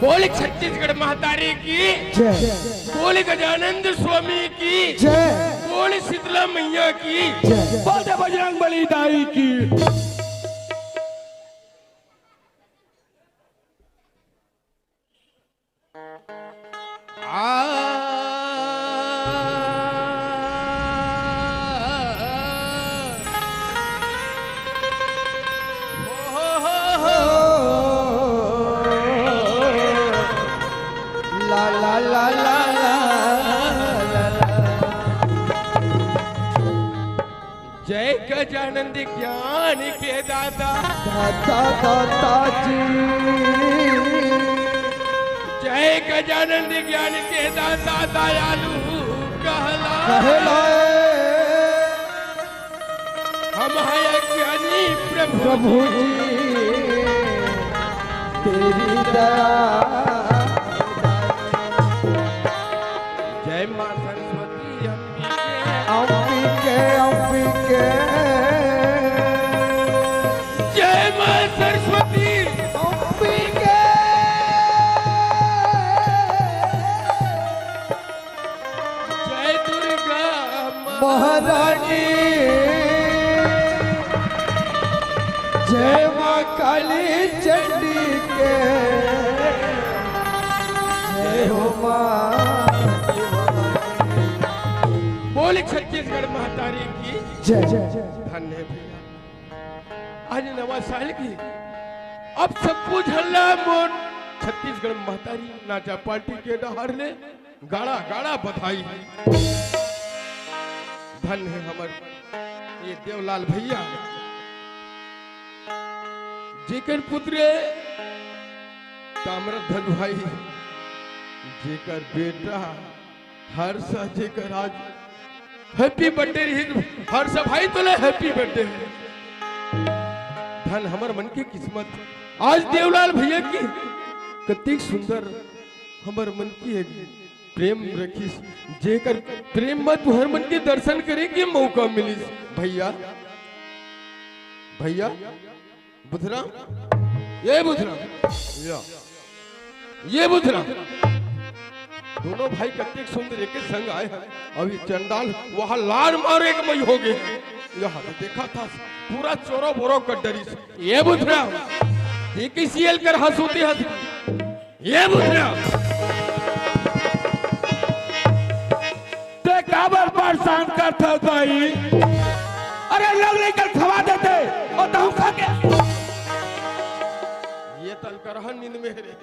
बोले छत्तीसगढ़ महतारी की जय, बोले गजानंद स्वामी की जय, बोले शीतला मैया की जय, बोलते बजरंग बली दाई की। ला ला ला ला ला ला। जय गजानंद ज्ञान के दाता दाता दाता जी, जय गजानंद ज्ञान के दाता दयालु कहलाए हम हैं ज्ञानी प्रभु प्रभु जी, तेरी दया। जय मां सरस्वती अंबिके अंबिके, जय मां सरस्वती अंबिके, जय दुर्गा महारानी, जय मां काली चंडी के, जय हो मां। बोले छत्तीसगढ़ महतारी की जय जय। धन्य भैया आज नवा साल की अब सब कुछ हल्ला मोन छत्तीसगढ़ महतारी नाचा पार्टी के डहार ले गाड़ा गाड़ा बधाई धन्य है हमर ये देवलाल भैया जेकर पुत्र ताम्रध्वज भाई जेकर बेटा हर्ष जेकर आज हैप्पी बर्थडे रही हर सफाई तो ले हैप्पी बर्थडे धन हमर मन की किस्मत आज देवलाल भैया की कतिक सुंदर हमर मन की है प्रेम रखी जेकर प्रेम मत हर मन के दर्शन करे के मौका मिली भैया भैया बुधराम ये बुधराम ये बुधराम दोनों भाई कतिक सुंदर एक संग आए हैं अभी चंडाल वहां लार मारे के मई हो गए यहाँ देखा था पूरा चोरो बोरो कड्डरी ये बुधराम ये किसी एल कर हंसूती हंस ये बुधराम काबर परेशान करते हो भाई अरे लोग लेकर खवा देते और तो खा के ये तल करहन नींद में रे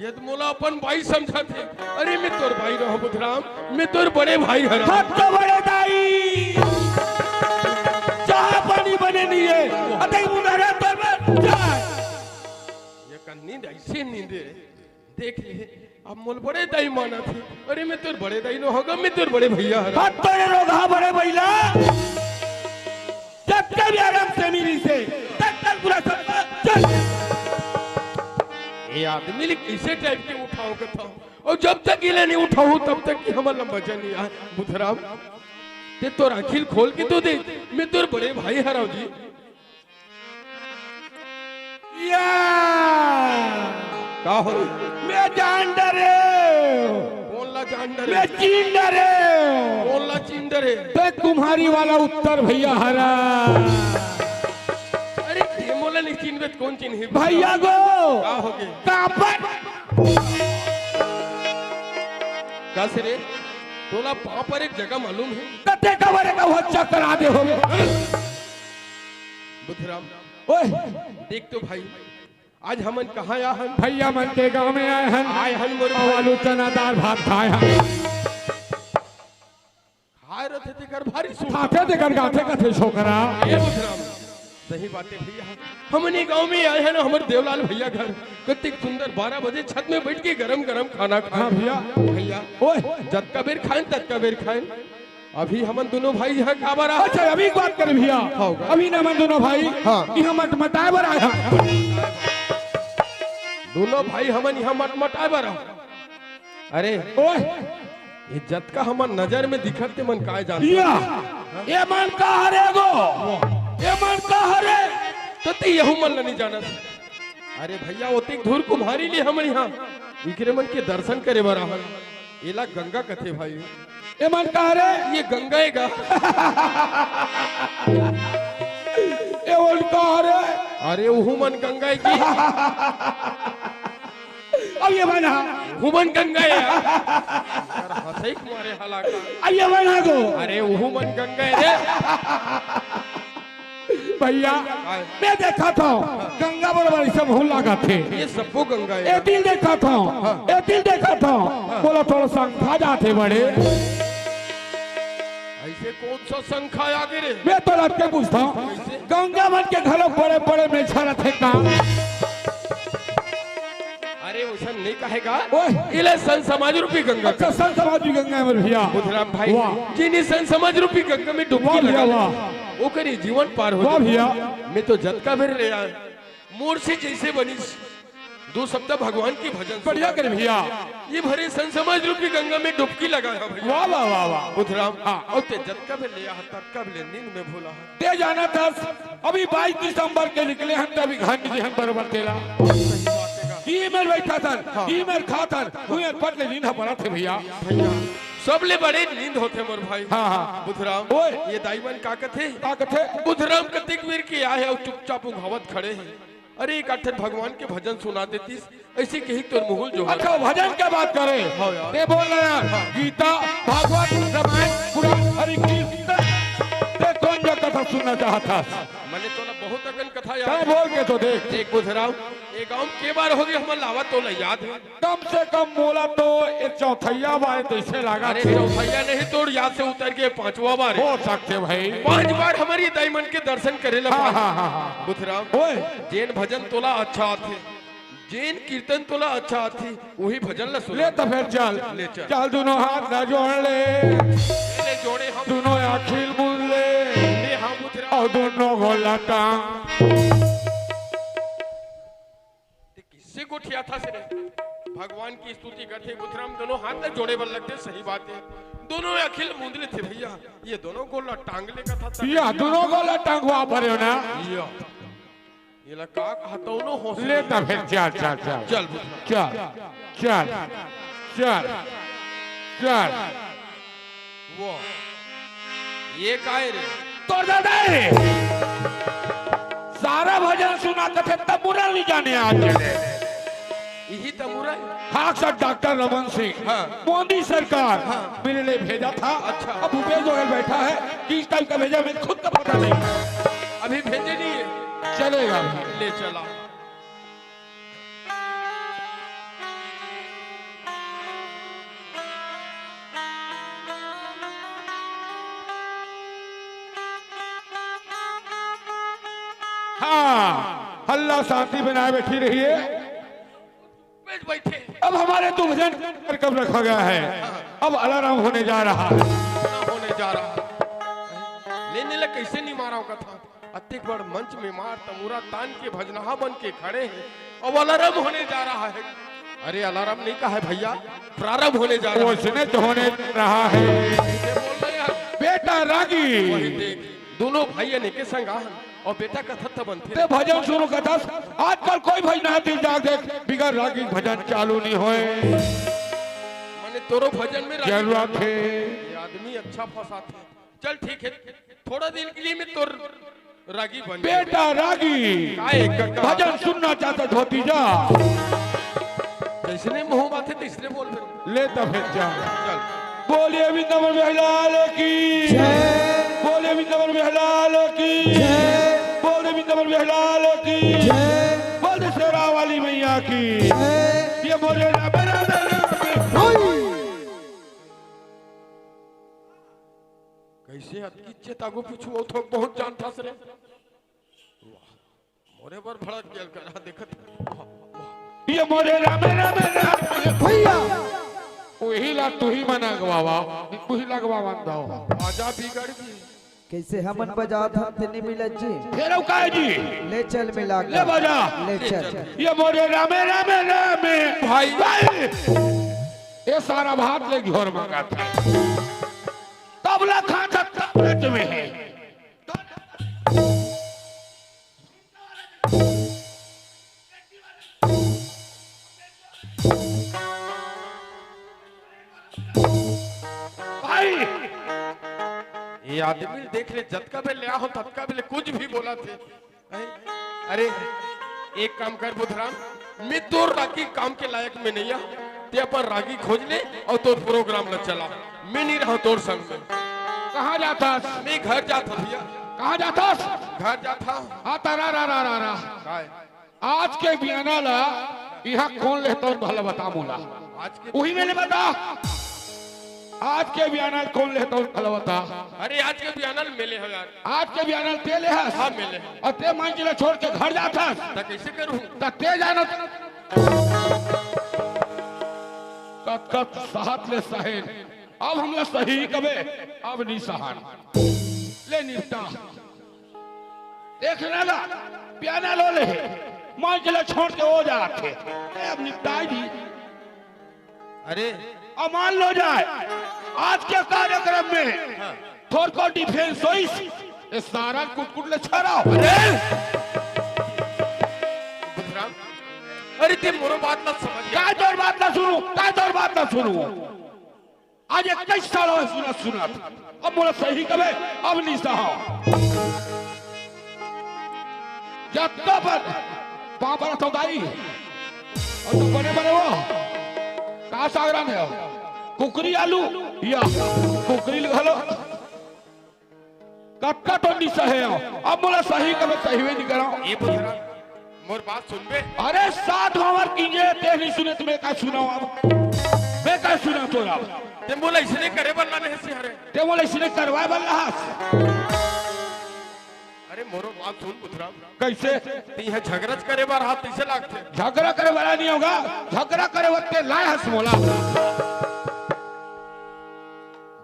ये तो मोला अपन भाई समझा थे अरे मैं तोर भाई रहो बुधराम मैं तोर बड़े भाई हरा हट तो बड़े दाई चाह पानी बने नहीं है अतः मुंडा रे तोर में जाए ये का नींद ऐसे नींद है देख ले अब मोल बड़े दाई माना थे अरे मैं तोर बड़े दाई न होगा मैं तोर बड़े भैया हरा हट तो ये लोग हाँ बड़े भैया जब कभी आराम से मिली से तब तक पूरा सब चल ये आदमी ले किसे टाइप के उठाओ का था और जब तक ये नहीं उठाऊं तब तक कि हमारा लंबा नहीं आया बुधराम ते तोर आखिल खोल के तो दे मैं तोर बड़े भाई हराओ जी या का हो मैं जान डरे कौन ला जान डरे मैं चीन डरे कौन ला चीन डरे ते तुम्हारी वाला उत्तर भैया हरा अरे ये मोला नहीं चीन में कौन चीन है भैया गो का हो गए कापर का से रे तोला वहां पर एक जगह मालूम है कते कवरे का वो चक्कर आदे हो बुधराम ओए देख तो भाई आज हमन कहाँ आया हन भैया मन के गांव में आए हन मोर आलू चना दाल भात खाए हन खाए रहे थे कर भारी सूट खाते थे कर गाते कथे छोकरा ये बुधराम सही बातें भैया हमने गांव में आए हैं ना हमारे देवलाल भैया घर कितनी सुंदर 12 बजे छत में बैठ के गरम गरम खाना खा भैया भैया ओए जब का बेर खाएं तब का बेर खाएं अभी हमन दोनों भाई यहाँ काबर आ अच्छा अभी बात कर भैया अभी ना मन दोनों भाई हाँ। यहाँ मटमटाए बर आया दोनों भाई हमन यहाँ मटमटाए बर अरे ओए इज्जत का हमन नजर में दिखत मन काय जान ये मन का हरे गो ये मन का हरे तो ते यहू मन नहीं जाना अरे भैया ओते धूर कुम्हारी लिए हमन यहाँ इकरे मन के दर्शन करे बर आहन एला गंगा कथे भाई ये मन का हरे ये गंगा है गा ये मन का हरे अरे वहू मन गंगा है की अब ये बना हुमन गंगा है हंसई मारे हलाका अब ये बना गो अरे वहू मन गंगा है रे भैया मैं देखा था गंगा बराबर सब हो लगा थे ये सबको गंगा ये है दिल देखा था ये दिल देखा था बोला थोड़ा संख्या जाते बड़े ऐसे कौन सा संख्या आगे रे मैं तो लग के पूछता हूँ गंगा मन के घरों बड़े बड़े में छड़ा थे काम अरे उसन नहीं कहेगा ओए इले सन समाज रूपी गंगा अच्छा सन समाज गंगा में भैया बुधराम भाई वाह। जिन्हें सन समाज रूपी गंगा में वाह डुबकी भैया, लगा वाह। वो करी जीवन पार हो वाह जाए। भैया। मैं तो जतका भर ले आया मोर से जैसे बनी 2 सप्ताह भगवान की भजन बढ़िया करे भैया ये भरे सन समाज रूपी गंगा में डुबकी लगाया भैया वाह वाह वाह वाह बुधराम और ते जतका भी लिया तब भी नींद में भूला ते जाना था अभी 22 दिसंबर के निकले हम तभी घर निकले हम बराबर तेरा ईमेल बैठा था ईमेल खाता हुए पट ले दिन पड़ा थे भैया सबले बड़े नींद होते मोर भाई हाँ हाँ बुधराम ओए ये दाईमन का कथे ताकत है बुधराम कतिक वीर के आए और चुपचाप उघावत खड़े हैं अरे एक अठर भगवान के भजन सुना देती ऐसे कही तो मुहुल जो अच्छा भजन क्या बात करे हाँ यार। ते बोल रहे यार गीता भागवत रामायण पुराण हरि कीर्तन ते कौन जो कथा सुनना चाहता मैंने तो ना बहुत अगन कथा क्या याद बोल के तो देख एक बुधराम एक गांव के बार हो गई हमारा लावा तो याद है कम से कम बोला तो एक चौथैया बार तो इसे लगा अरे थे। चौथाया नहीं तोड़ याद से उतर के 5वां बार हो सकते भाई 5 बार हमारी दाईमन के दर्शन करे ला हाँ हाँ हाँ हाँ बुधराम ओए जैन भजन तोला अच्छा आथे जैन कीर्तन तोला अच्छा थी वही भजन ला सुन ले तो फिर चल ले चल। चल दोनों हाथ ना जोड़ ले ले जोड़े हम दोनों आखिल मुन ले ले हम बुधराम और दोनों गोला टांग किससे गोठिया था सिरे भगवान की स्तुति करते बुधराम दोनों हाथ तक जोड़े बन लगते सही बात है दोनों अखिल मुंदले थे भैया ये दोनों गोला टांगले का था या दोनों गोला टांगवा पड़े हो ना या ये ला का कहता हूं नो हौसले ले तो फिर चल चल चल चल बुधराम चल चल चल चल वो ये काय रे तो दादा सारा भजन सुना थे तब बुरा नहीं जाने आज चले यही तमुरा खाक सर डॉक्टर रमन सिंह हाँ। मोदी सरकार मेरे लिए भेजा था अच्छा। अब भूपेश बघेल बैठा है किस टाइम का भेजा मुझे खुद का पता नहीं अभी भेजे नहीं है चलेगा ले चला हाँ हल्ला शांति बनाए बैठी रहिए बैठे अब हमारे तो भजन कब रखा गया है अब अलार्म होने जा रहा है होने जा रहा है लेने लग कैसे नहीं मारा होगा था अत्यक बड़ मंच में मार तमुरा तान के भजनहा बन के खड़े हैं अब अलार्म होने जा रहा है अरे अलार्म नहीं कहा है भैया प्रारंभ होने जा रहा है उसने तो होने रहा है ये बोल रहे हैं बेटा रागी वही देख दोनों भाई ने के संग आहन और बेटा कथा तो बनते ते भजन शुरू कर दस आजकल कोई भजन है दिल जाग देख बिगर रागी भजन चालू नहीं होए माने तोरो भजन में जरूरत है ये आदमी अच्छा फंसाते चल ठीक है थोड़ा दिन के लिए मैं तोर रागी बन बेटा रागी काय काका भजन सुनना चाहता धोती जा जैसने मुंह माथे तीसरे बोल फिर ले तो फिर जा चल बोलिए वृंदावन बिहार की जय बोलिए वृंदावन बिहार की जय बोलिए वृंदावन बिहार की जय बोलिए शेरा वाली मैया की ये बोले कैसे अतकी चेतागो पूछू तो बहुत जान था सरे मोरे पर भड़क गेल करा देखत ये मोरे राम राम राम भैया वही ला तू ही मना गवावा तू ही लगवावा दो आजा बिगड़ गई कैसे हमन बजा था तेनी मिलत जी फेरो काहे जी ले चल मिला के। ले बजा ले चल ये मोरे राम राम राम भाई भाई ये सारा भात ले घोर मांगा था तबला खाता तबले में है भाई ये आदमी देख ले जतका भी ले हो ततका भी कुछ भी बोला थे अरे एक काम कर बुधराम मैं तोर रागी काम के लायक में नहीं आ ते अपन रागी खोज ले और तोर प्रोग्राम ल चला मैं नहीं रहा तोर संग में कहाँ जाता मैं घर जाता भैया कहाँ जाता घर जाता हाँ तारा रा रा रा रा काय आज के बियाना ला यहाँ कौन लेता हूँ भला बता मोला आज के वही मैंने बता आज के बियाना कौन लेता हूँ भला बता अरे आज के बयानल मिले हो यार आज के बियाना ते ले है हाँ मिले हैं और ते मान जिला छोड़ के घर जाता तो कैसे करूं तो ते जानो कत कत साहत ले सहेन अब हमला सही कबे अब नहीं सहान ले निपटा देख ना पियाना लो ले मान जिला छोड़ के हो जाते अब निपटाई दी अरे अब मान लो जाए आज के कार्यक्रम में थोड़ को डिफेंस होई ये सारा कुटकुट ले छड़ा हो बुधराम अरे ते मोरो बात ना समझ काय तोर बात ना सुनू काय तोर बात ना सुनू आज 21 साल हो सुना सुना अब मोला सही कबे अब नहीं सहा जब तक पांव पर तो दाई और तू बने बने वो कहाँ सागरान है कुकरी आलू या कुकरी घलो कट्टा तो नहीं सहे अब बोला सही कब सही हुए नहीं कराओ ये बुधराम मोर बात सुन बे अरे साथ हमार कीजिए ते नहीं सुने तुम्हें क्या सुनाओ अब मैं क्या सुना तो अब ते बोला इसने करे बनना नहीं से हरे ते बोले इसने करवाए बल्ला अरे मोरो बात सुन बुधराम, कैसे तीहे झगड़च करे बार हाथ कैसे लागते? झगड़ा करे वाला नहीं होगा, झगड़ा करे वक्त लाए हंस मोला।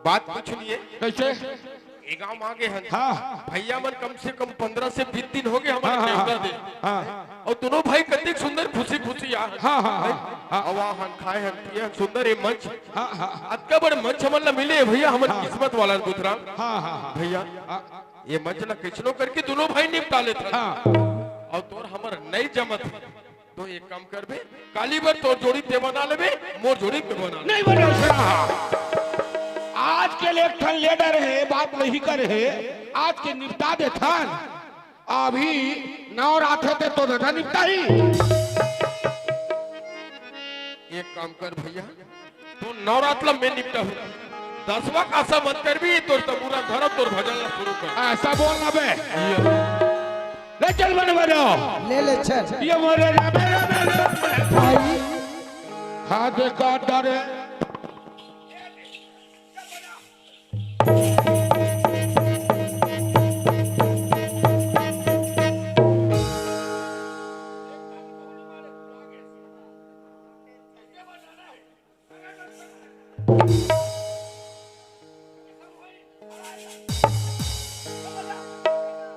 बात कुछ नहीं है। कैसे? एक गांव आगे हैं। हाँ भैया मन कम से कम 15 से 20 दिन हो गए हमारे हाँ, हाँ, दे। हाँ और दोनों भाई कितने सुंदर खुशी खुशी आ। हाँ हाँ हन खाए हन पिए हन सुंदर ये मंच। हाँ हाँ अतका बड़ मंच हमन ला मिले भैया, हमन किस्मत वाला बुधराम। हाँ हाँ भैया ये मंच ला किचनो करके दोनों भाई निपटा लेते हैं। हाँ और तोर हमर नहीं जमत है, तो एक काम करबे, काली बार तोर जोड़ी ते बना लेबे, मोर जोड़ी पे बना ले। नहीं बने सुना। आज के लिए ठन लीडर है, बात नहीं करे है, आज के निपटा दे थन। अभी नवरात्र थे तो दादा निपटा ही। एक काम कर भैया, तू नवरात्र में निपटा हो, 10वां कासा मत कर भी, तोर तबूरा घर तोर भजन ला शुरू कर। ऐसा बोलना बे। ले चल बने बनो। ले चल। ये मोरे भाई हाथ का डरे।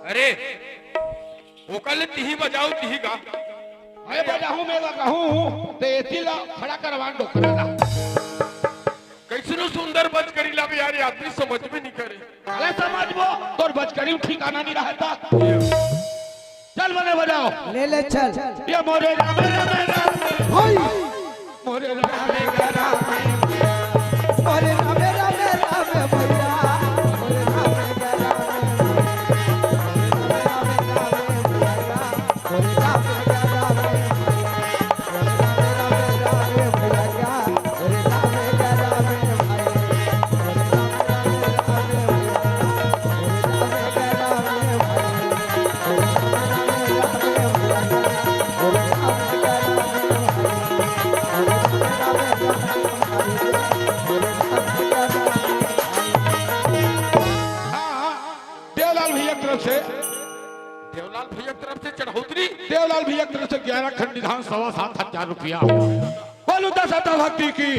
अरे वो कल तिही बजाओ तिही गा। अरे बजाऊं मैं कहूं तो एतिला खड़ा करवान दो करेला। कैसनो सुंदर बच करी ला बे यार, आदमी समझ में नहीं करे। अरे समझ वो तोर बचकरी ठिकाना नहीं रहता। चल बने बजाओ। ले चल। ये मोरे रामे रामे रामे भाई मोरे रामे रामे अरे रामे रामे रामे भैया अरे रामे रामे देवलाल भैया की तरफ से चढ़ौतरी। देवलाल भैया की तरफ से 11 खंड निधान 7,500 रुपया। बोलो 10 भक्ति की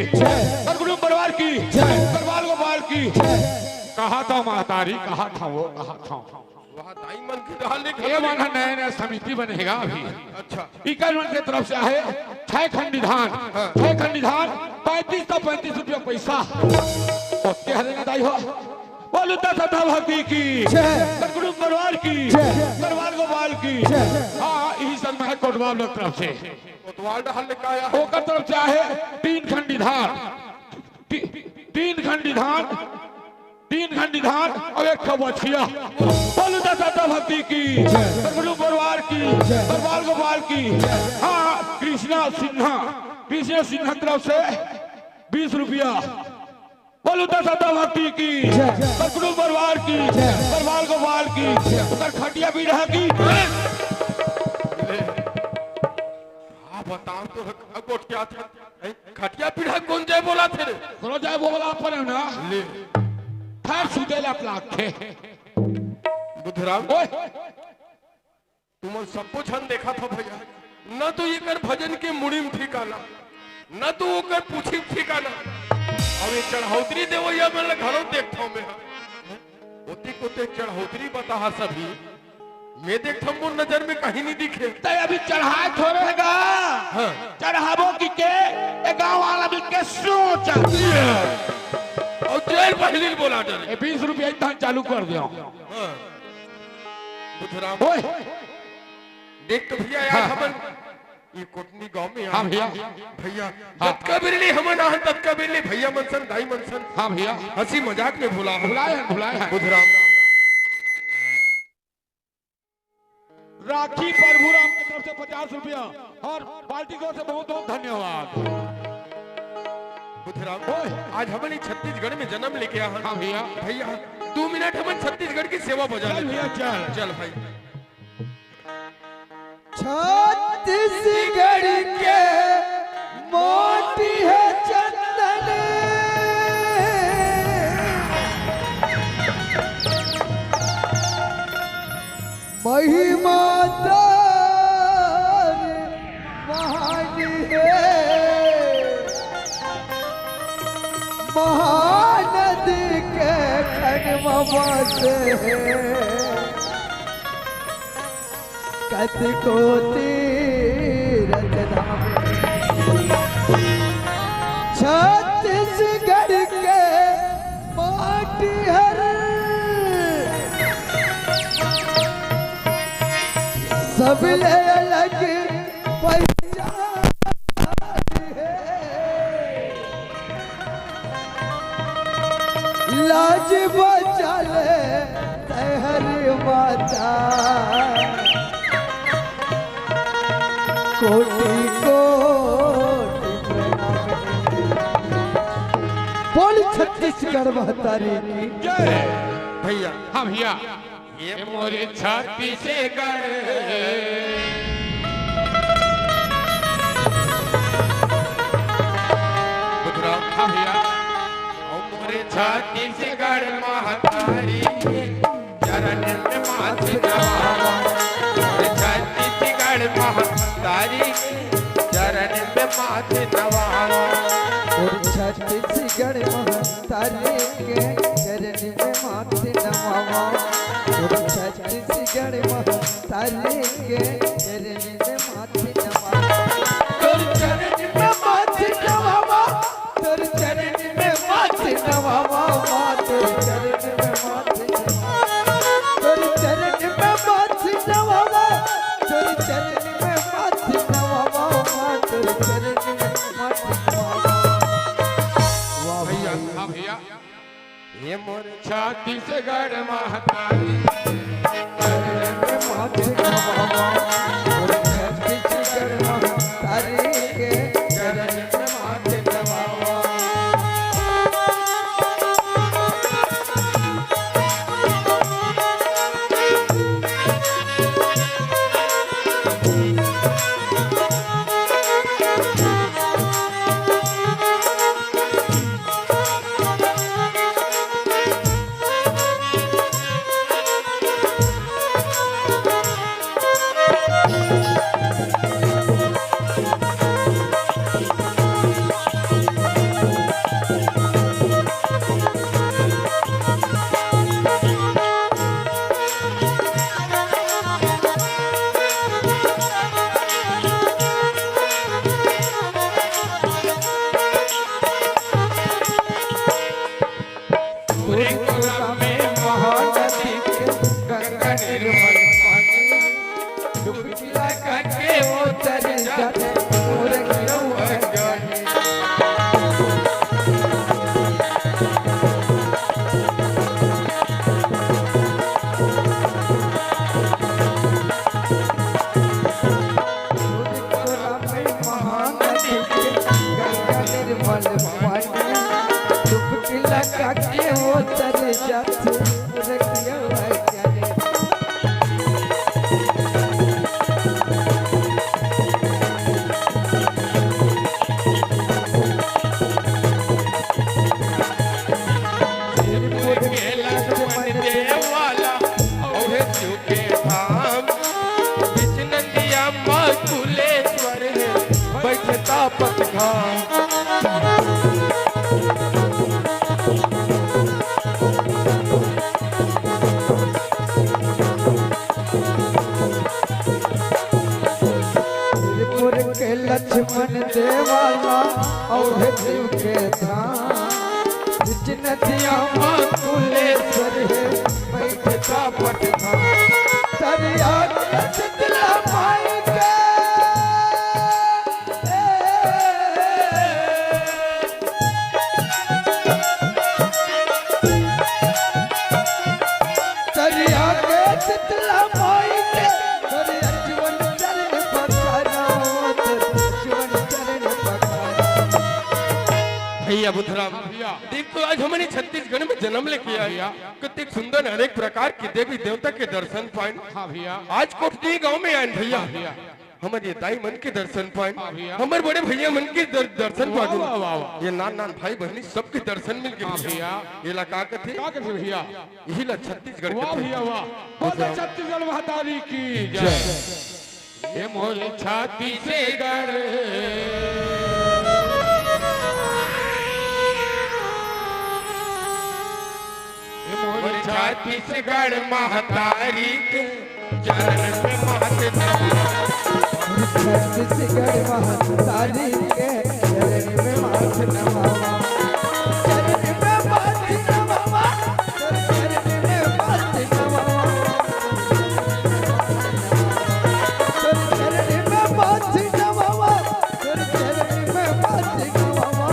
और गुरु परिवार की परिवार गोपाल की। कहा था महतारी, कहा था वो, कहा था वहाँ दाई मन की डाल ले। ये मन नया नया समिति बनेगा अभी। अच्छा इक्यावन की तरफ से है 6 खंड निधान, 6 खंड निधान 35 रुपया पैसा। क्या हरेगा दाई हो? बोलो 10 भक्ति की गुरु परिवार की परिवार गोपाल की। हाँ यही सब है कोटवाल की तरफ से। कोतवाल डाल ले का आया। ओकर तरफ से है 3 खंड निधान, 3 खंड निधान, 3 खंड निधान और 1 बछिया। बोलो 10 भक्ति की गुरु परिवार की परिवार गोपाल की। हाँ कृष्णा सिन्हा की तरफ से 20 रुपया। बोलो 10 भक्ति की गुरु परिवार की परिवार गोपाल की। उधर खटिया भी रहा की। हाँ बताओ तो कोट क्या था? खटिया पीढ़ा कौन जाए बोला थे? कौन जाए बोला पर ना ले खैर सुतेला प्लाक थे। बुधराम ओए तुम सब कुछ हम देखा था भैया। न तो ये कर भजन के मुड़ीम ठिकाना, न तो वो कर पूछी ठिकाना। और ये चढ़ौतरी देवो या मैं घरों देखता हूँ मैं। होती कोते चढ़ौतरी बता सभी मैं देखता हूँ, नजर में कहीं नहीं दिखे। तो अभी चढ़ाए थोड़ेगा। हाँ। चढ़ावो की के गाँव वाला भी के सोच और जेल पहली बोला डरे। 20 रुपया इतना चालू कर दियो। हाँ। बुधराम ओए देख तो भैया यार हाँ। हमन ये कोटनी गांव में हाँ भैया भैया हाँ। तत्का बिरली हमन आहन तत्का बिरली भैया मनसन दाई मनसन हाँ भैया हंसी मजाक में भुला भुलाए हैं बुधराम। राखी प्रभुराम की तरफ से 50 रुपया और पार्टी को से बहुत बहुत धन्यवाद। बुधराम ओए आज हमन छत्तीसगढ़ में जन्म लेके आया हाँ भैया भैया 2 मिनट हमन छत्तीसगढ़ की सेवा बजा चल ले। भैया चल चल भाई। छत्तीसगढ़ के मोटी है चंदन महिमा तारी महानी है, महानदी के खनवा से कत को तीरथ धाम, छत्तीसगढ़ के माटी हर सब ले अलग पहचान है, लाज बचा ले हरि माता, कोटि कोटि प्रणाम। बोल छत्तीसगढ़ महतारी की जय। भैया हाँ भैया, ये मोरे छत्तीसगढ़ बुधराम। हाँ भैया, ओ मोरे छत्तीसगढ़ महतारी चरण में माथ नवावा, मोरे छत्तीसगढ़ महतारी चरण में माथ नवावा, और छत्तीसगढ़ महतारी के चरण में माथे नवावा, और छत्तीसगढ़ महतारी के चरण में माथे नवावा, तोर चरण में माथे नवावा, तोर चरण में माथे नवावा, तोर चरण में माथे नवावा, तोर चरण में माथे नवावा, तोर चरण में माथे नवावा, तोर चरण में माथे नवावा। भैया। हाँ भैया, ये मोर छत्तीसगढ़ महतारी चरण में माथे नवावा, और छत्तीसगढ़ महतारी के चरण में माथे नवावा। लक्ष्मण देवाला और शिव के धाम नदिया कुलेश्वर है बैठता पटना तरिया चितला माई के तरिया के चितला माई के तरिया जीवन चरण पखाना जीवन चरण पखाना। भैया बुधराम देख तो आज हमने छत्तीसगढ़ में जन्म लेके आया कितने सुंदर अनेक प्रकार के देवी देवता के दर्शन पाए। हाँ भैया, आज कोटनी गांव में आए भैया। हमारे दाई मन के दर्शन पाए, हाँ भैया। हमारे बड़े भैया मन के दर्शन वाह, पाए, वाह, वाह, वाह। ये नान नान भाई बहनी सबके दर्शन मिल हाँ गए भैया। ये लगा के थे क्या कहते भैया? यही ला छत्तीसगढ़ के वाह थे। भैया वाह, बोलो छत्तीसगढ़ महातारी की जय। ये मोरे छत्तीसगढ़ मोरे छत्तीसगढ़ महातारी के चरण में माथ छत्तीसगढ़ महातारी के चरण में माथ नमावा, चरण में माथ नमावा, चरण में माथ नमावा, चरण में माथ नमावा, चरण में माथ नमावा,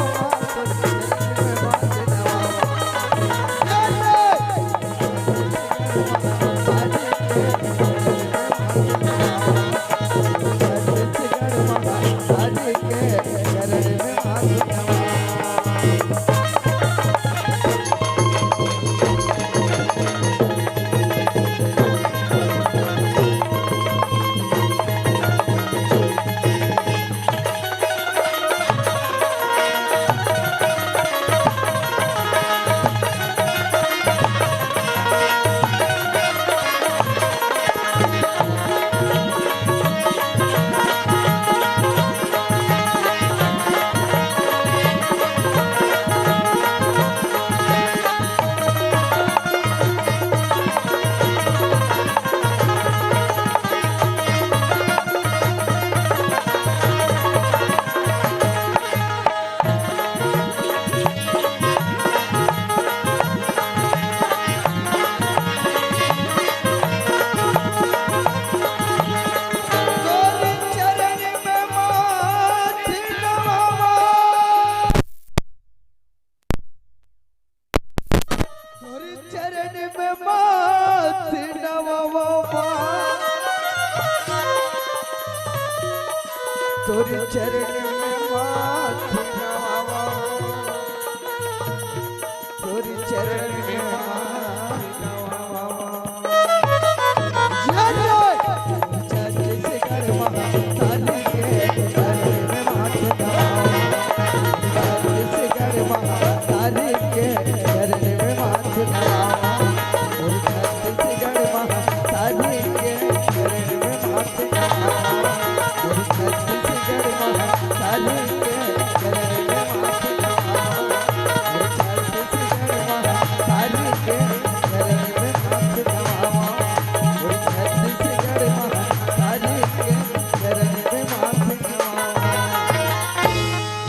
चरण में माथ नमावा, तोरे चरण में माथ नमावा, तोरे चरण में माथ नमावा। जय जय छत्तीसगढ़ महातारी के चरण में माथ नमावा, छत्तीसगढ़ महातारी के चरण में माथ नमावा, और छत्तीसगढ़ महातारी के चरण में माथ नमावा, और छत्तीसगढ़ महातारी के चरण में माथ नमावा, और छत्तीसगढ़ महातारी के चरण में माथ नमावा, और छत्तीसगढ़ महातारी के चरण में माथ नमावा।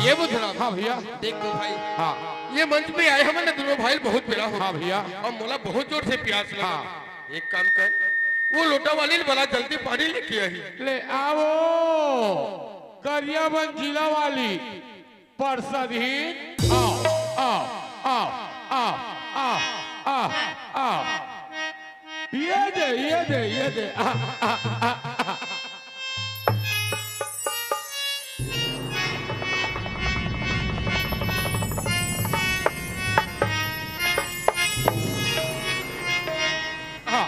ये बुधराम हाँ भैया देखो भाई हाँ ये मंच पे आए हमारे दोनों भाई बहुत बेड़ा हो हाँ भैया और मोला बहुत जोर से प्यास लगा हाँ। एक काम कर वो लोटा वाली बड़ा जल्दी पानी लेके आई ले आओ गरियाबंद जिला वाली परसदहीन आओ आओ आओ आओ आओ आओ आओ ये दे आ, आ, आ, आ। हाँ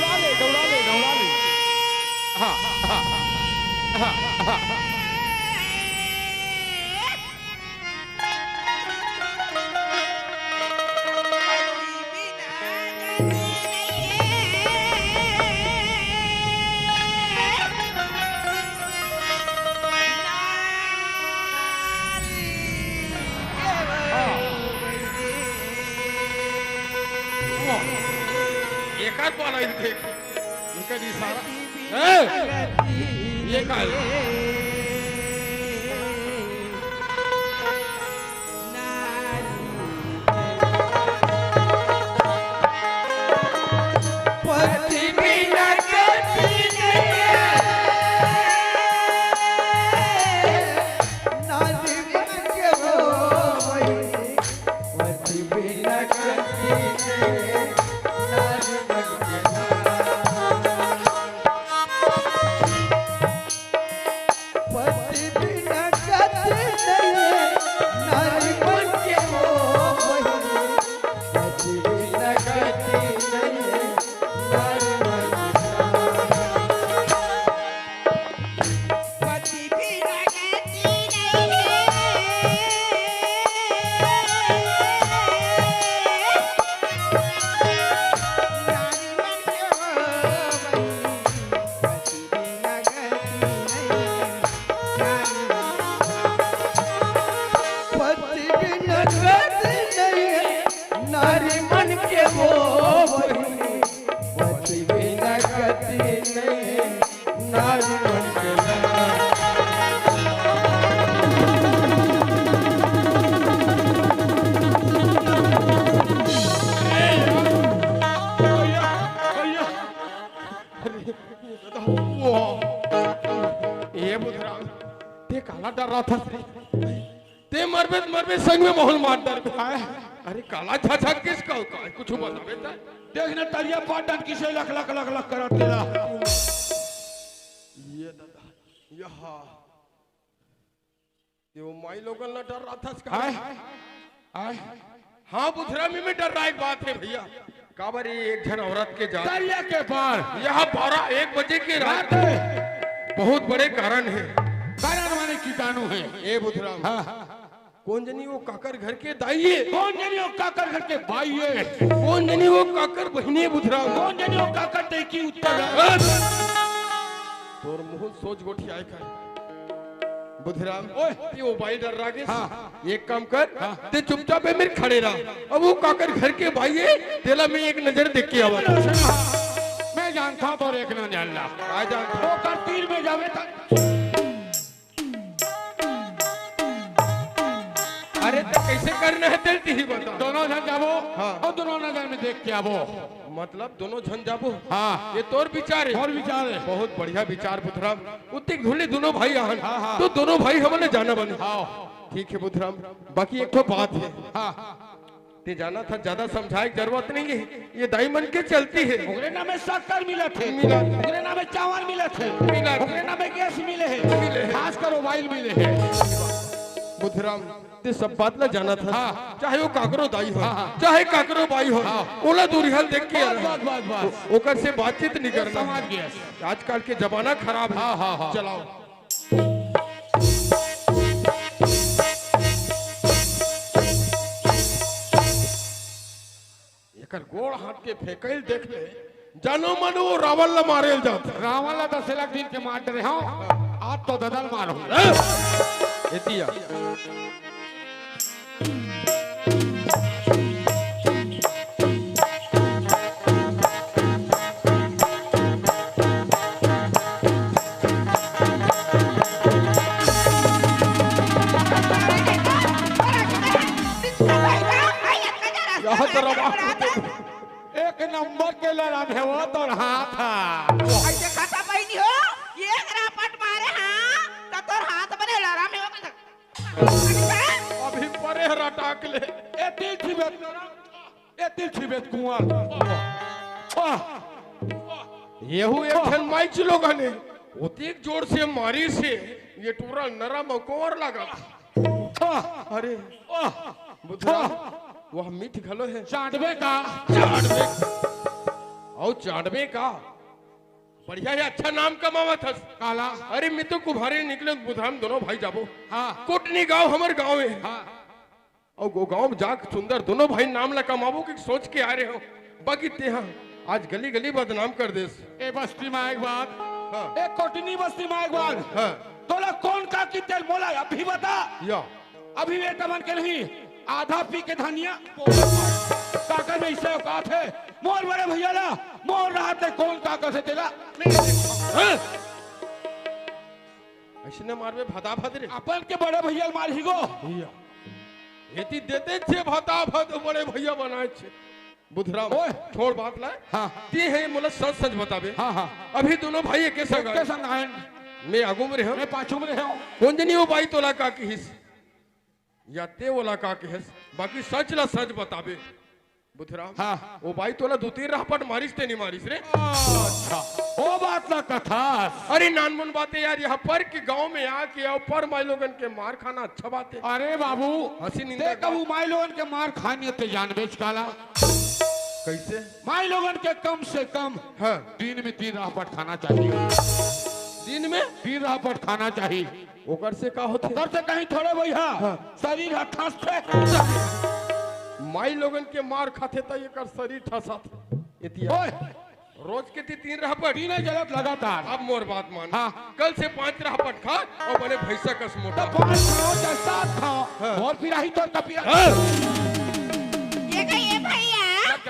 दौड़ा ले हाँ हाँ हाँ हाँ एक आध पाला इनके इनका इशारा ये का पति बिना गति नारी मन के हो पति बिना ते मरबे संग में मोहन मार डर अरे काला झाझा किसका कुछ बतावे ता देखने तरिया पाटन किसे लख लख लख लख करत तेरा ये दादा यहाँ ये वो माई लोगन ना डर रहा था इसका आय हाँ बुधरा में डर रहा एक बात है भैया काबर एक जन औरत के जा तरिया के पार यहाँ 12-1 बजे की रात बहुत बड़े कारण है कारण माने कीटाणु है ए बुधराम कौन जनी वो काकर घर के दाइये कौन जनी वो काकर घर के भाईये कौन जनी वो काकर बहने बुधराम कौन जनी वो काकर देखी उत्तर तोर मुंह सोच गोठी आए कर बुधराम ओए ये मोबाइल डर रहा के एक काम कर ते चुपचाप है मेरे खड़े रहा अब वो काकर घर के भाई है तेला में एक नजर देख के आवा मैं जानता हूं तो एक ना जानला आ जा वो कर तीर में जावे तक अरे तो कैसे करना है तेल ही बता दोनों जन जाबो हाँ। और दोनों नजर में देख के आवो मतलब दोनों झन जाबो हाँ ये तोर विचार है और विचार है बहुत बढ़िया विचार बुधराम उतने धुले दोनों भाई आहन हाँ। तो दोनों भाई हमने जाना बने आओ ठीक है बुधराम बाकी एक तो बात है हाँ ते जाना था ज्यादा समझाए की जरूरत नहीं है ये दाई मन के चलती है ओकरे नाम में शक्कर मिले थे मिला। ओकरे नाम में चावल मिले थे मिला। ओकरे नाम में गैस मिले मिले हैं हैं। खास कर मोबाइल मिले हैं बुधराम ते सब बात ना जाना था हाँ। चाहे वो काकरो दाई हो हाँ। चाहे काकरो बाई हो ओला दूरी हल देख के बस ओकर से बातचीत नहीं करना समझ गया आजकल के जमाना खराब है हाँ। चलाओ एकर गोड़ हाथ के फेंकल देख ले जानो मानो वो रावण ला मारेल जात रावण ला 10 लाख दिन के मार रहे हो आज तो ददल मारो एतिया यहाँ तरफ एक नंबर के लड़न है वो तो हाथ ऐसे खाता बहनी हो ये रापट मारे हाँ तो तोर हाथ बने लड़ा में हो अभी परे रटाक ले ए तिल छिबेत कुंवर येहू एक ठन माइच लोग ने ओतेक जोर से मारी से ये टूरा नरम कोर लगा अरे बुधरा वह मीठ खलो है चांदवे का चांदवे का बढ़िया है अच्छा नाम कमावा था काला अरे मैं तो कुम्हारे निकले बुधाम दोनों भाई जाबो हाँ कोटनी गांव हमारे गांव है हाँ और वो गांव में जाकर सुंदर दोनों भाई नाम ला कमाबो कि सोच के आ रहे हो बाकी ते हाँ आज गली गली बदनाम कर दे ए बस्ती में एक बात हाँ। एक कोटनी बस्ती में एक बात हाँ तोला कौन का की तेल बोला अभी बता या अभी वे तमन के नहीं आधा पी के धनिया काकर में इससे औकात है मोर बड़े भैया ला मोर रात है कौन काकर से तेला हाँ? ऐसे न मारवे भदा भदरे अपन के बड़े भैया मारी गो एती देते छे भदा भद बड़े भैया बनाए छे बुधराम ओए। छोड़ बात ला हाँ ते है मुला सच सच बतावे हाँ अभी दोनों भाई के संग के संग आए मैं आगू में रहो मैं पाछू में रहा हूँ कौन जनी वो बाई तोला का की हिस या ते वाला का की हिस बाकी सच ला सच बतावे बुधराम हाँ वो बाई तोला 2-3 रापट मारिस ते नहीं मारिस रे अच्छा वो बात ना कथा अरे नानमन बातें यार यहाँ पर के गांव में आके और पर माई लोगन के मार खाना अच्छा बात है अरे बाबू हंसी निंदा देख कबू माई लोगन के मार खानी ते जान बेच काला कैसे माई लोगन के कम से कम हाँ दिन में 3 रापट खाना चाहिए दिन में 3 रापट खाना चाहिए ओकर से का होते तब से कहीं थोड़े भैया हाँ। शरीर ठस पे माई लोगन के मार खाते त एकर शरीर ठसात एतिया ओए रोज के 3 रापट तीन जलत लगातार अब मोर बात मान हाँ। कल से 5 रापट खा और बने भैंसा कस मोटा 5 खाओ या 7 खाओ हाँ। और फिर आई तो कपिया हाँ। ये कहिए भैया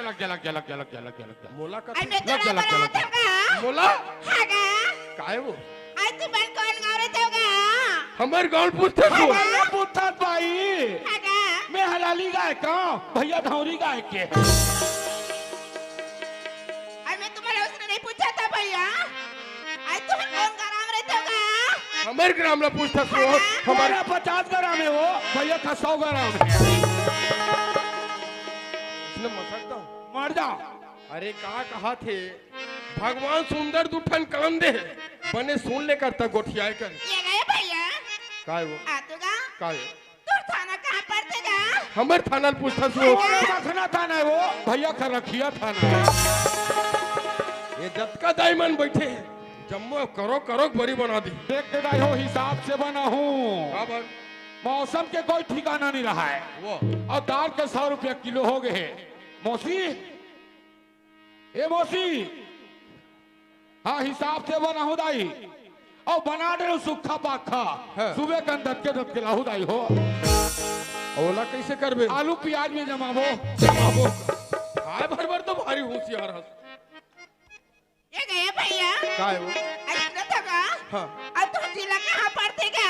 लग मोला का आई मैं तो लग जा, ना लग जा, लग जा। बनाता हूँ मोला हागा काहे वो आई तू बन कौन गाँव रहते होगा हमार गांव पूछते को पुत्र भाई हागा मैं हलाली गाय का भैया धौरी गाय के आई मैं तुम्हारा उसने नहीं पूछा था भैया आई तुम कौन गाँव रहते होगा हमारे ग्राम ला पूछता सो हमारे हमारा 50 ग्राम है वो, भैया का 100 ग्राम है। इसने मसकता हूँ। मर जाओ। अरे कहा थे भगवान सुंदर दुठन काम दे बने सुन ले करता गोठिया कर ये गए भैया का है वो आतुगा का है तू थाना कहाँ पड़तेगा? हमारे थाना ला पूछता सो हमारा रखना थाना है वो, भैया का रखिया थाना है। ये जतका दाईमान बैठे हैं जम्मो करो करो बड़ी बना दी। देख के दाई हो हिसाब से बना हूँ। का बात मौसम के कोई ठिकाना नहीं रहा है वो और दाल के 100 रुपया किलो हो गए। मौसी, ए मौसी, हाँ हिसाब से बना हूँ दाई और बना दे सूखा पाखा हाँ। सुबह का दत के लाहू दाई हो। ओला कैसे करबे आलू प्याज में जमाबो। जमाबो हाय भर भर तो भारी होशियार हस ये गए भैया का है वो ऐसा थका हाँ अब तू जिला कहाँ पड़तेगा?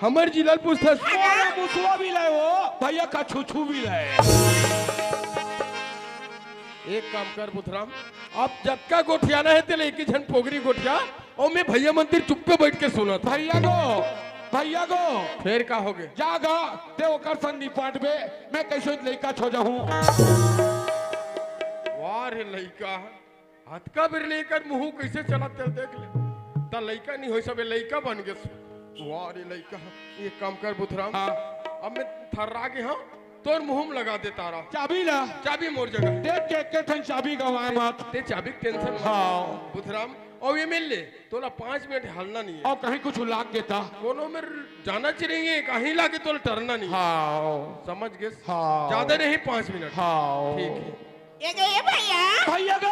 हमारे जिला ला पूछता सो मुसुआ भी लाए वो, भैया का छुछू भी लाए। एक काम कर बुधराम अब जब का गोठियाना है तेरे एक ही झन पोगरी गोठिया और मैं भैया मंदिर चुप पे बैठ के सुना था। भैया को फिर का हो गए जागा ते ओकर संग निपाट बे, मैं कैसे लइका छो जाऊं। वाह रे लइका हथका बेर लेकर मुंह कैसे चला तेल देख ले ता लइका नहीं होई सबे लइका बन गे। वाह रे लइका एक काम कर बुधराम हाँ। अब मैं थर्रा के हाँ तोर मुंह में लगा दे तारा चाबी ला, चाबी मोर जगह देख के ठन चाबी गवाए मत। ते चाबी के टेंशन मत। हाँ। बुधराम और ये मिल ले तोला 5 मिनट हलना नहीं है और कहीं कुछ लाग देता। कोनो में जाना चाहिए कहीं लाके तोला टरना नहीं है। हाँ समझ गए हाँ। ज्यादा नहीं 5 मिनट हाँ ठीक है। ये गए भैया भैया गो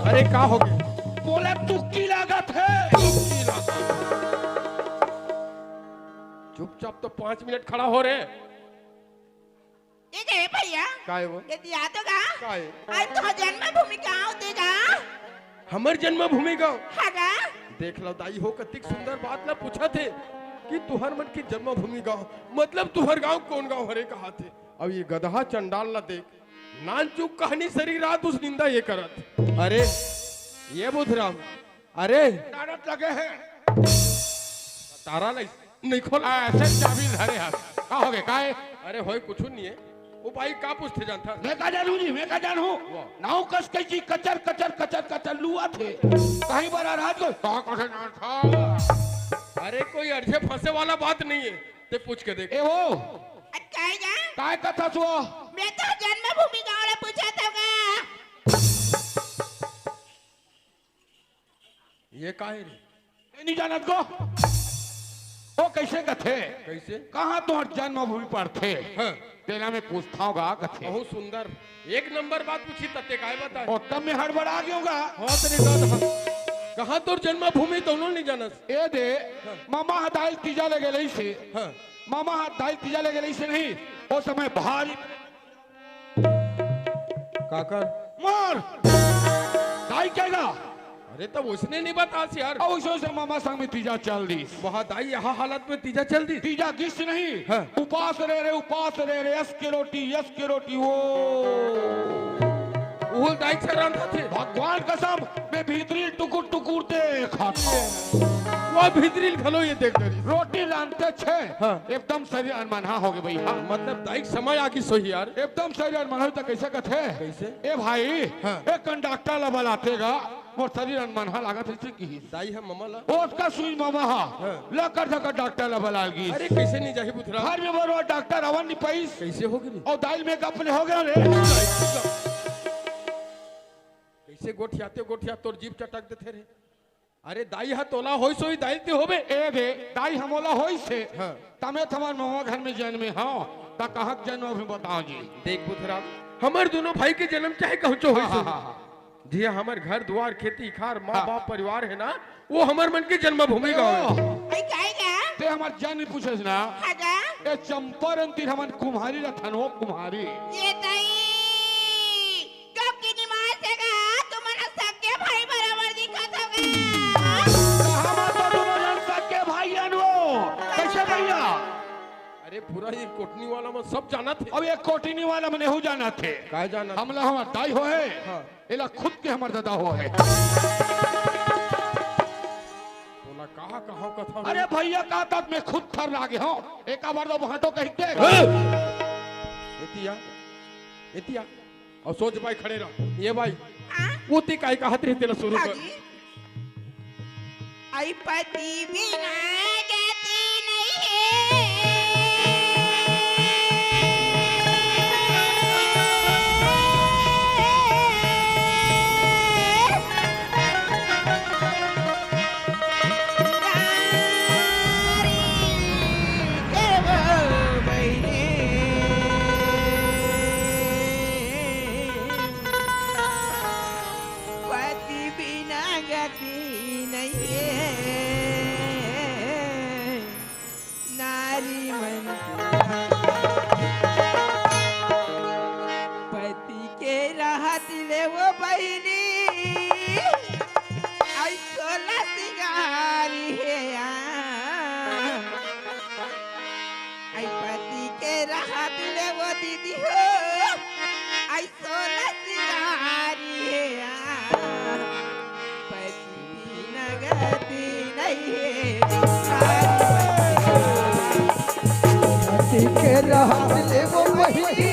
अरे का हो गए बोले तुक्की लागत है। चुपचाप तो 5 मिनट खड़ा हो रहे ये गए भैया का है वो ये दिया तो गा का है आज तो जन्मभूमि कहाँ होतेगा? हमर जन्मभूमि गाँव हगा देख लो दाई हो कतिक सुंदर बात ला पूछा थे कि तुहर मन की जन्मभूमि गाँव मतलब तुहर गाँव कौन गाँव हरे कहा थे। अब ये गधा चंडाल ला देख नान चुप कहानी सारी रात उस निंदा ये करत। अरे ये बुधराम अरे नारद लगे हैं तारा नहीं खोला ऐसे चाबी धरे हाथ का हो गए काहे। अरे होय कुछ नहीं है वो भाई का पूछते जानता मैं का जानू जी, मैं का जानू नाव कस कैसी कचर कचर कचर कचर लुआ थे कहीं पर रात को का कसे ना था। अरे कोई अर्जे फंसे वाला बात नहीं है ते पूछ के देख ए वो काय जा काय कथा सो मैं तो जन्मभूमि गाँव ला पूछा था गा। ये काहे रे नहीं जानत को वो कैसे कथे कैसे कहाँ तो जन्मभूमि पर थे। हाँ तेरा में पूछता होगा कथे बहुत सुंदर एक नंबर बात पूछी तत्ते काय बता और तब में हड़बड़ा गया होगा। हाँ तेरे दादा कहाँ तोर जन्मभूमि तो नहीं जानस। ए दे मामा हदाइल तीजा लगे लई से हाँ मामा हदाइल तीजा लगे लई से नहीं वो समय भारी काकर मार दाई कहेगा। अरे तब उसने नहीं बता यार अब उसो से मामा संग में तीजा चल दी। वहाँ दाई यहाँ हालत में तीजा चल दी तीजा गिस नहीं हाँ। उपास रहे यस की रोटी वो वो दाई चल थे भगवान कसम मैं भीतरी टुकुर ते खाते वो भीतरी खलो ये देख करी रोटी लानते छे हाँ। एकदम शरीर अनमना हो गए भैया। मतलब दाई समय आकी सोही यार एकदम शरीर अनमना हो तो कैसे कथे कैसे ए भाई हाँ। एक कंडक्टर ला बलातेगा वो शरीर अनमना लागत है की दाई है ममा ला वो उसका सुई मामा हा हाँ। लकर धकर डॉक्टर ला बलागी अरे कैसे नहीं जाही बुथरा घर में बोलो डॉक्टर अवन नहीं पैस कैसे हो गई और दाल में कपले हो गए रे कैसे गोठिया तोर जीप चटक देते रे। अरे दाई हा तोला होई सोई दाई ते होबे ए बे दाई हमोला होई से हाँ। तमे थमान मामा घर में जन्मे हो ता कहाँ जन्म भी बताओ जी। देख बुथरा हमार दोनों भाई के जन्म चाहे कहचो होई सो हाँ। जी हमार घर द्वार खेती खार माँ हाँ। बाप परिवार है ना वो हमार मन की जन्मभूमि गाँव है। आई काय गा ते हमार जन्म पूछे ना हगा ए चंपारण तीर हमन कुम्हारी रथन हो कुम्हारी ये ताई कब की निमाज है गा तुम्हारा सगे भाई बराबर दिखा था हमार तो दोनों सके भाई अनवो कैसे भैया। अरे पूरा ये कोटनी वाला में सब जाना थे अब एक कोटिनी वाला में नहीं जाना थे काय जाना था? हमला हमार दाई हो है हाँ। एला खुद के हमार दादा हो है। कहाँ कहाँ कथा अरे भैया का तक मैं खुद थर लागे हूँ एक बार दो वहां तो कहीं के एतिया एतिया और सोच भाई खड़े रहो ये भाई हाँ? वो ती काय कहत रहे तेरा शुरू कर हाजी आई पति बिना गति नहीं पति बिना गति नहीं नारी मन पति के राहत ले वो बहिनी ऐसो लसिगारी है आई पति के राहत ले वो दीदी हो ऐसो लसिगारी है पति बिना गति नहीं है पति के राहत ले वो बहिनी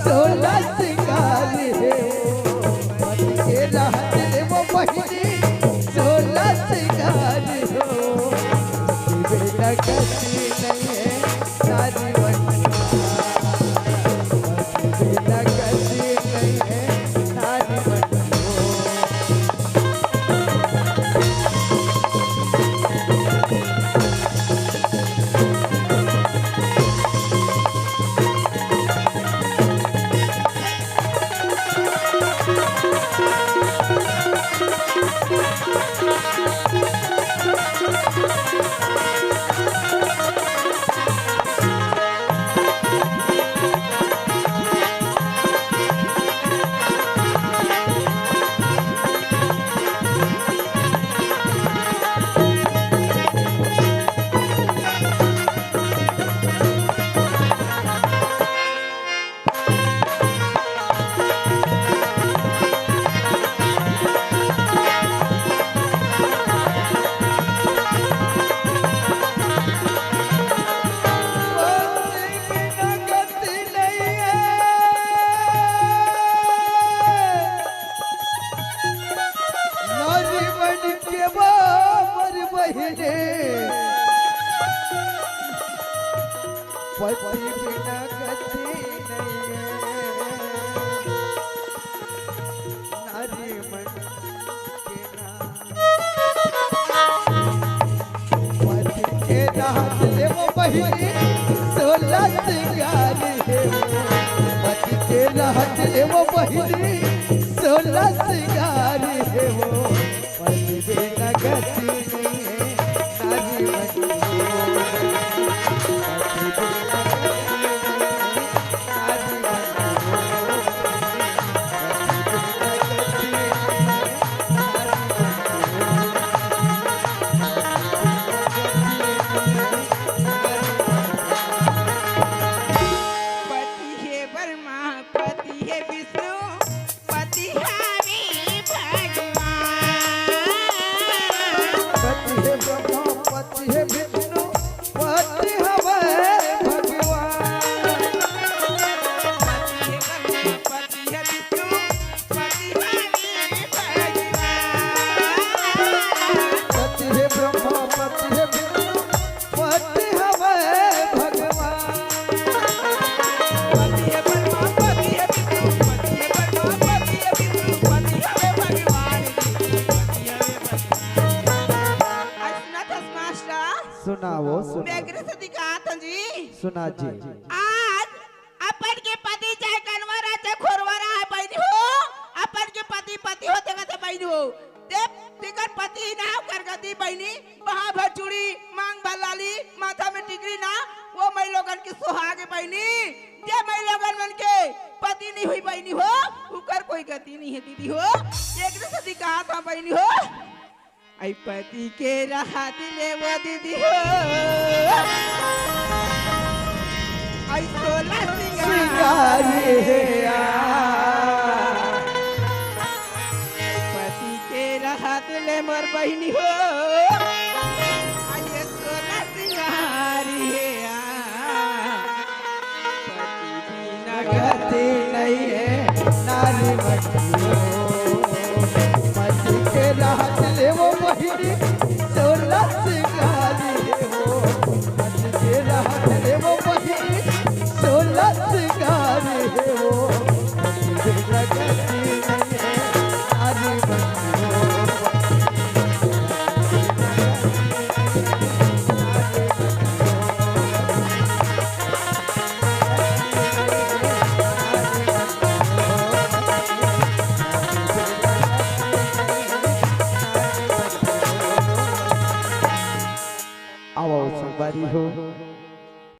16 सिंगार है पति के राहत ले वो बहिनी 16 सिंगार हो बिना गति नहीं है नारी बिना गति नहीं है नारी पति बिना गति नहीं नारी मन के पति के राहत ले वो बहिनी 16 सिंगार है पति के राहत ले वो बहिनी 16 सिंगार है वो पति बिना गति नहीं है नारी मन पति है ब्रह्मा पति है विष्णु पति हरि भगवान पति है ब्रह्मा पति है विष्णु पति हमें भगवान पति है विष्णु पति हरि भगवान पति है ब्रह्मा पति है विष्णु पति हमें भगवान पति है ब्रह्मा पति है विष्णु पति है ब्रह्मा पति है विष्णु पति हमें भगवान पति हमें भगवान असनाथ मास्टर सुनाओ बेगरे से दिखाता जी सुना जी आज अपन के पति चाहे कनवरा चाहे खोरवरा है बहनी हो अपन के पति पति होते का बहनी हो देव तिकर पति ना कर गति बहनी वहां भर चूड़ी मांग भलाली माथा में टिकरी ना वो मैं लोगन की सुहागे बहनी जे मैं लोगन मन के पति नहीं हुई बहनी हो उकर कोई गति नहीं है दीदी हो एक से दिखा था बहनी हो आई पति के राहत ले वो दीदी हो आई 16 सिंगार है पति के राहत ले मोर बहनी हो